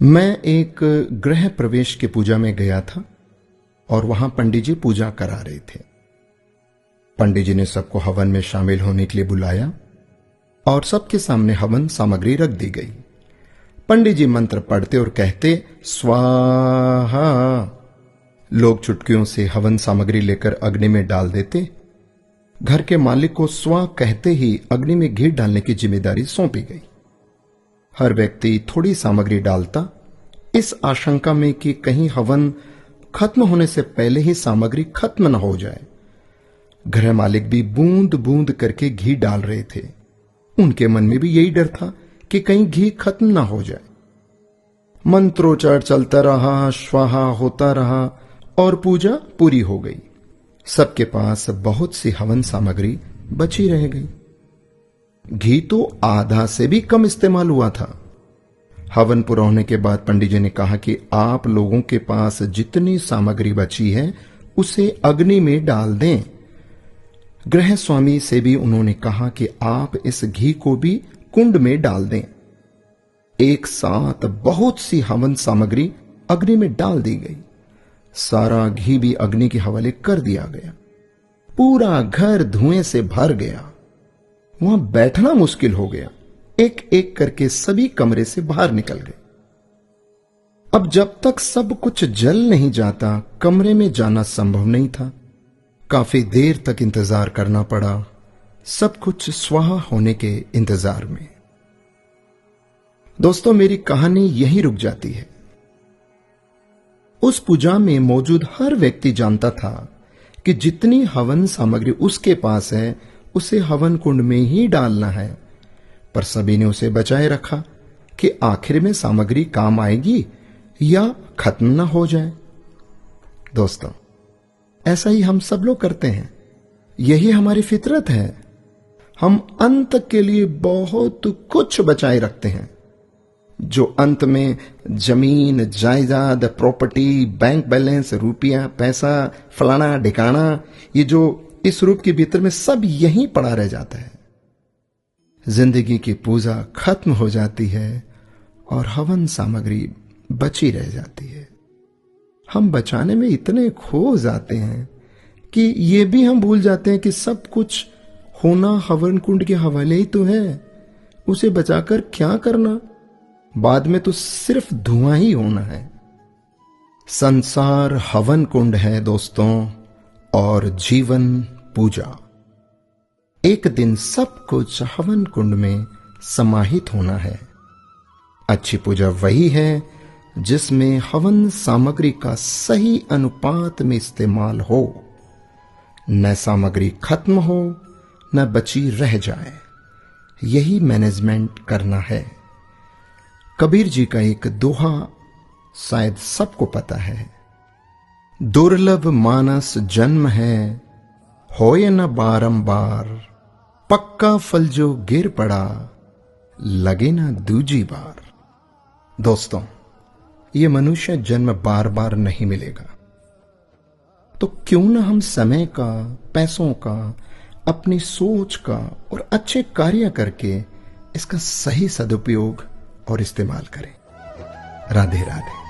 मैं एक गृह प्रवेश के पूजा में गया था और वहां पंडित जी पूजा करा रहे थे। पंडित जी ने सबको हवन में शामिल होने के लिए बुलाया और सबके सामने हवन सामग्री रख दी गई। पंडित जी मंत्र पढ़ते और कहते स्वाहा। लोग चुटकियों से हवन सामग्री लेकर अग्नि में डाल देते। घर के मालिक को स्वा कहते ही अग्नि में घी डालने की जिम्मेदारी सौंपी गई। हर व्यक्ति थोड़ी सामग्री डालता, इस आशंका में कि कहीं हवन खत्म होने से पहले ही सामग्री खत्म न हो जाए। गृह मालिक भी बूंद बूंद करके घी डाल रहे थे। उनके मन में भी यही डर था कि कहीं घी खत्म ना हो जाए। मंत्रोच्चार चलता रहा, स्वाहा होता रहा और पूजा पूरी हो गई। सबके पास बहुत सी हवन सामग्री बची रह गई। घी तो आधा से भी कम इस्तेमाल हुआ था। हवन पूरा होने के बाद पंडित जी ने कहा कि आप लोगों के पास जितनी सामग्री बची है उसे अग्नि में डाल दें। गृह स्वामी से भी उन्होंने कहा कि आप इस घी को भी कुंड में डाल दें। एक साथ बहुत सी हवन सामग्री अग्नि में डाल दी गई। सारा घी भी अग्नि के हवाले कर दिया गया। पूरा घर धुएं से भर गया। वहां बैठना मुश्किल हो गया। एक एक करके सभी कमरे से बाहर निकल गए। अब जब तक सब कुछ जल नहीं जाता, कमरे में जाना संभव नहीं था। काफी देर तक इंतजार करना पड़ा, सब कुछ स्वाहा होने के इंतजार में। दोस्तों, मेरी कहानी यहीं रुक जाती है। उस पूजा में मौजूद हर व्यक्ति जानता था कि जितनी हवन सामग्री उसके पास है उसे हवन कुंड में ही डालना है, पर सभी ने उसे बचाए रखा कि आखिर में सामग्री काम आएगी या खत्म ना हो जाए। दोस्तों, ऐसा ही हम सब लोग करते हैं। यही हमारी फितरत है। हम अंत के लिए बहुत कुछ बचाए रखते हैं, जो अंत में जमीन, जायदाद, प्रॉपर्टी, बैंक बैलेंस, रुपया, पैसा, फलाना ढिकाना, ये जो इस रूप के भीतर में सब यहीं पड़ा रह जाता है। जिंदगी की पूजा खत्म हो जाती है और हवन सामग्री बची रह जाती है। हम बचाने में इतने खो जाते हैं कि ये भी हम भूल जाते हैं कि सब कुछ होना हवन कुंड के हवाले ही तो है। उसे बचाकर क्या करना? बाद में तो सिर्फ धुआं ही होना है। संसार हवन कुंड है दोस्तों, और जीवन पूजा। एक दिन सब कुछ हवन कुंड में समाहित होना है। अच्छी पूजा वही है जिसमें हवन सामग्री का सही अनुपात में इस्तेमाल हो, न सामग्री खत्म हो न बची रह जाए। यही मैनेजमेंट करना है। कबीर जी का एक दोहा शायद सबको पता है, दुर्लभ मानस जन्म है, होए न बारंबार, पक्का फल जो गिर पड़ा, लगे ना दूजी बार। दोस्तों, ये मनुष्य जन्म बार बार नहीं मिलेगा, तो क्यों ना हम समय का, पैसों का, अपनी सोच का और अच्छे कार्य करके इसका सही सदुपयोग और इस्तेमाल करें। राधे राधे।